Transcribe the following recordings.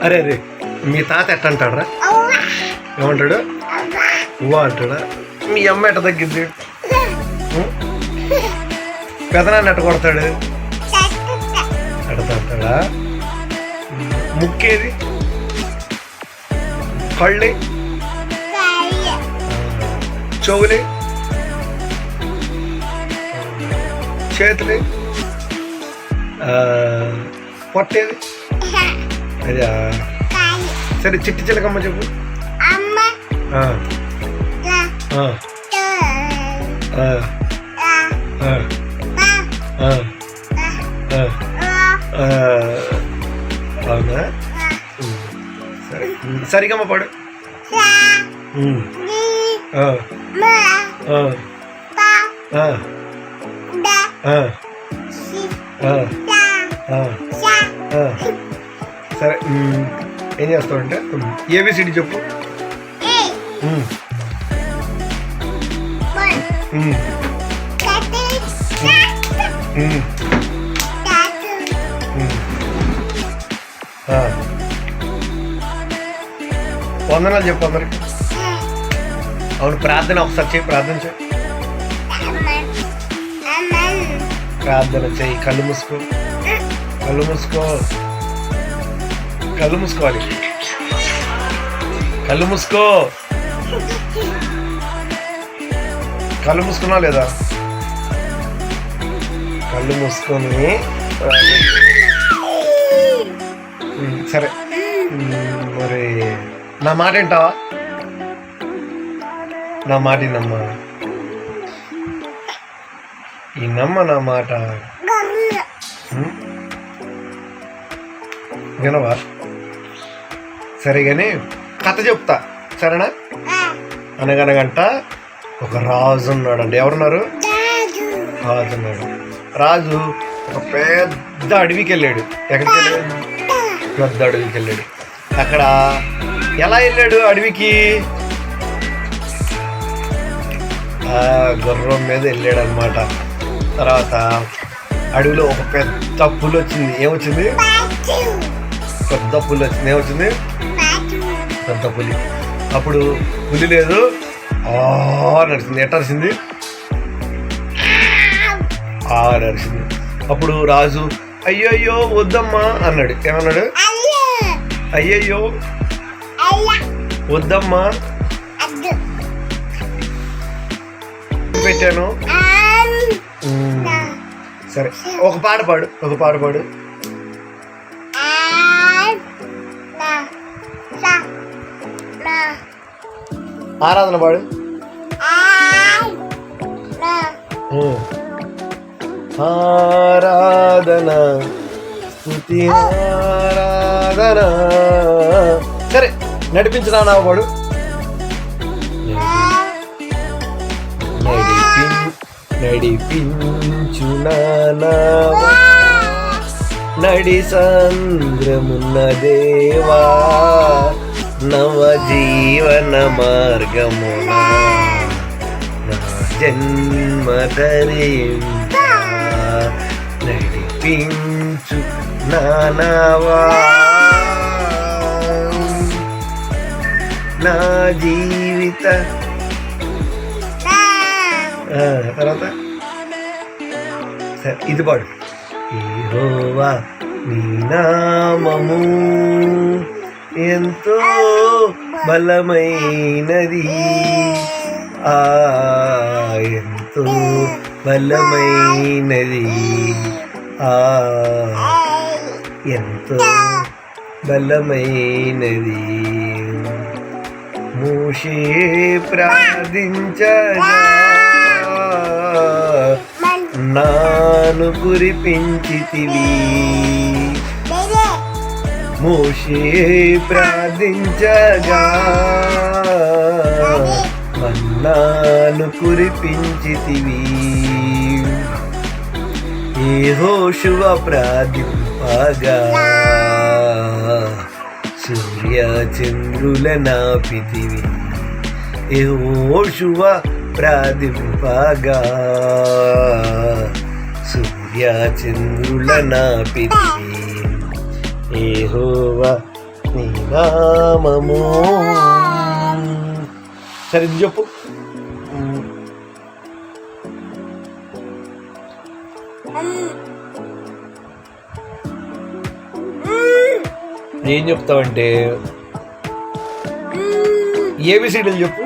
అరే అరే మీ తాత ఎట్ట అంటాడరా? ఏమంటాడు? ఉవ్వ అంటాడా? మీ అమ్మ ఎట్ట తగ్గిద్ది? పెదనాన్ని ఎట్ట కొడతాడు? ఎట్ట తంటాడా? ముక్కేది? కళ్ళి? చెవులి? చేతులు? పొట్టేది? అదే సరే చిట్టి చిలకమ్మ చెప్పు. అవునా? సరే సరిగమ్మ పాడు. సరే ఏం చేస్తావంటే ఏబిసిడి చెప్పు. వందనాలు చెప్పు అందరికి. అవును ప్రార్థన ఒకసారి చెయ్యి. ప్రార్థన చెయ్యి. ప్రార్థన చెయ్యి. కళ్ళు మూసుకో. కళ్ళు మూసుకో. కళ్ళు మూసుకోవాలి. కళ్ళు మూసుకో. కళ్ళు మూసుకున్నా లేదా? కళ్ళు మూసుకొని సరే మరి నా మాట వింటావా? నా మాట విన్నమ్మా. విన్నమ్మ నా మాట. వినవా? సరే కానీ కథ చెప్తా సరేనా? అనగనగంట ఒక రాజు ఉన్నాడండి. ఎవరున్నారు? రాజు ఉన్నాడు. రాజు ఒక పెద్ద అడవికి వెళ్ళాడు. ఎక్కడికి వెళ్ళాడు? పెద్ద అడవికి వెళ్ళాడు. అక్కడ ఎలా వెళ్ళాడు అడవికి? గుర్రం మీద వెళ్ళాడు అనమాట. తర్వాత అడవిలో ఒక పెద్ద పులి వచ్చింది. ఏమొచ్చింది? పెద్ద పులి వచ్చింది. ఏమొచ్చింది? పెద్ద పులి. అప్పుడు పులి లేదు నడిచింది. ఎట్ట అరిసింది? నడిచింది. అప్పుడు రాజు అయ్యయ్యో వద్దమ్మా అన్నాడు. ఏమన్నాడు? అయ్యయ్యో వద్దమ్మా పెట్టాను. సరే ఒక పాట పాడు. ఒక పాట పాడు. ఆరాధన పాడు. ఆరాధన స్తుతి ఆరాధన. సరే నడిపించిన నావ పాడు. నడిపించు నావ నడి సంద్రమున్న దేవా నవ జీవన మార్గమున నా జన్మ ధరించ నడిపించు నానవా నా జీవిత. తర్వాత సరే ఇది పాడు. యెహోవా నీ నామము ఎంతో బలమైనది. ఎంతో బలమైనది. ఎంతో బలమైనది. మోషే ప్రార్థించగా నాను కురిపించితివి. మోషే ప్రార్థించగా మన్నాను కురిపించితివి. యెహోషువ ప్రార్థింపగా సూర్య చంద్రుల నాపితివి. యెహోషువ ప్రార్థింపగా సూర్య చంద్రుల నాపితివి యెహోవా నీ నామము. సరే ఇది చెప్పు. ఏం చెప్తావంటే ఏబిసిడీలు చెప్పు.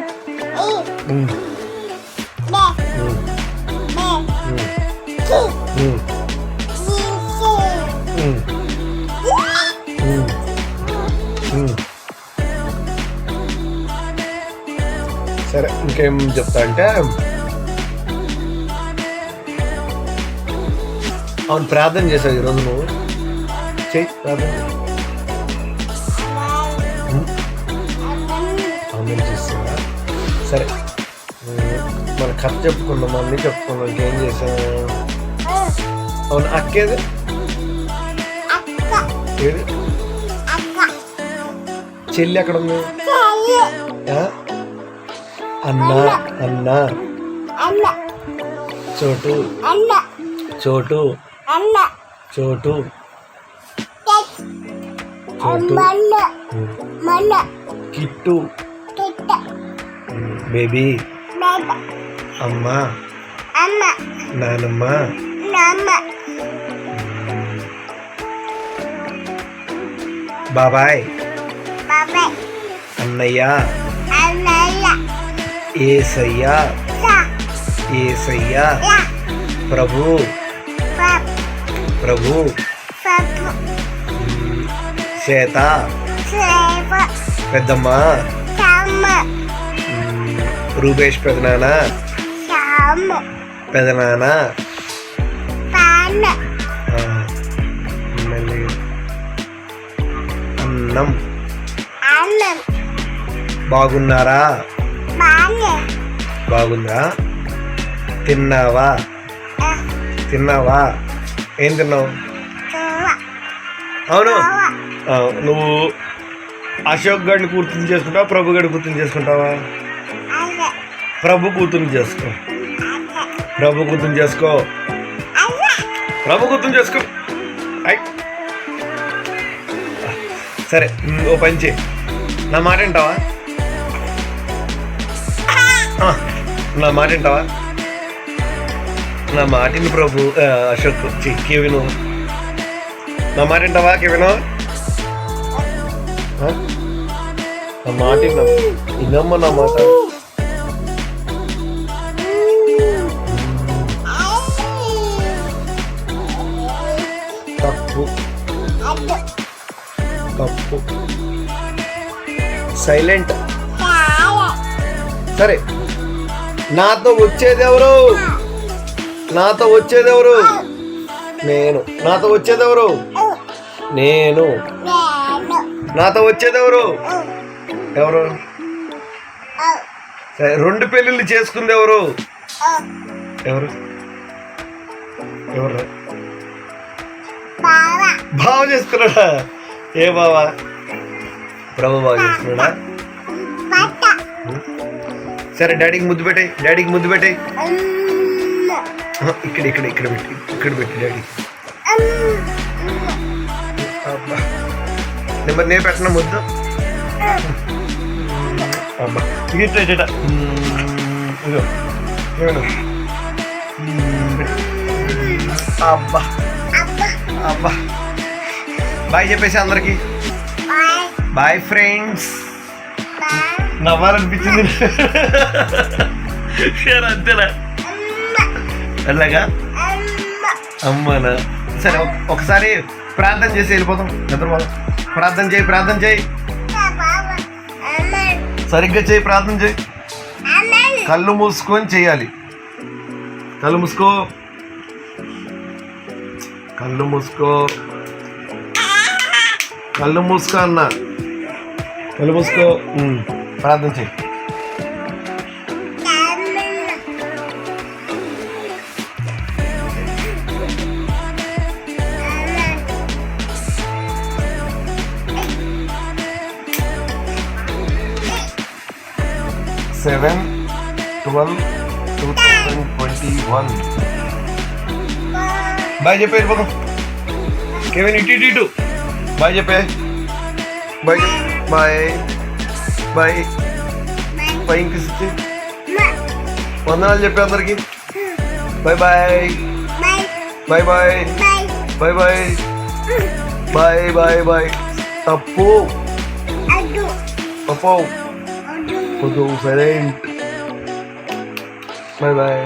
సరే ఇంకేం చెప్తా అంటే అవును ప్రార్థన చేసావు ఈరోజు నువ్వు చెయ్యి ప్రార్థన. అవును చేస్తున్నా. సరే మన కథ చెప్పుకున్నాం అన్నీ చెప్పుకున్నాం ఇంకేం చేసావు. అవును అక్కేది ఏది చెల్లి ఎక్కడ ఉంది. అన్నా అన్నా చోటు చోటు చోటు చోటు కిట్టు బేబీ అమ్మ నానమ్మ బాబాయ్ అన్నయ్య ఏసయ్య ఏసయ్య ప్రభు ప్రభు చేత పెద్దమ్మ రూపేష్ పెదనాన్న పెదనాన్న అన్నం బాగున్నారా బాగుందా తిన్నావా తిన్నావా ఏం తిన్నావు. అవును నువ్వు అశోక్ గడిని కూతురు చేసుకుంటావా ప్రభు గడి కూతురు చేసుకుంటావా. ప్రభు కూతురు చేసుకో ప్రభు కూతురు చేసుకో ప్రభు కూతురు చేసుకో. సరే ఓ పని చేయి నా మాట వింటావా నా మాట వింటావా. నా మాటిని ప్రభు అశోక్ కెవిను నా మాట వింటావా కెవిను. నా మాట వినమ్మ నా మాట. తప్పు తప్పు సైలెంట్. సరే నాతో వచ్చేదెవరు నాతో వచ్చేదెవరు నేను నాతో వచ్చేదెవరు నేను నాతో వచ్చేదెవరు ఎవరు. సరే రెండు పెళ్ళిళ్ళు చేసుకుంది ఎవరు ఎవరు ఎవరు బావ చేసుకున్నాడా. ఏ బావా ప్రభు బావ చేసుకున్నాడా. సరే డాడీకి ముద్దు పెట్టాయి డాడీకి ముద్దు పెట్టాయి. ఇక్కడ ఇక్కడ ఇక్కడ పెట్టి ఇక్కడ పెట్టి డాడీ. నెంబర్ నేను పెట్టిన ముద్దు అబ్బా ఇట్లా ఇట్లా ఇదో అబ్బా అబ్బా బాయ్ చెప్పేసి అందరికి బాయ్ ఫ్రెండ్స్. నవ్వాలనిపించింది అంతేనా అలాగా అమ్మనా. సరే ఒకసారి ప్రార్థన చేసి వెళ్ళిపోతాం నిద్రపోదాం. ప్రార్థన చేయి ప్రార్థన చేయి సరిగ్గా చేయి ప్రార్థన చేయి. కళ్ళు మూసుకొని చేయాలి. కళ్ళు మూసుకో కళ్ళు మూసుకో కళ్ళు మూసుకో అన్న కళ్ళు మూసుకో ప్రార్థన చేయి. 7/12/2021. బాయ్ చెప్పే వెళ్ళిపోదాం. కెవిన్ ఇటు బాయ్ చెప్పే. బాయ్ బాయ్ బాయ్ బాయ్ ఇంకిచ్చి వందనాలు చెప్పే అందరికి. Bye bye bye bye bye bye bye bye bye. తప్పు తప్పు సైలెంట్. Bye bye.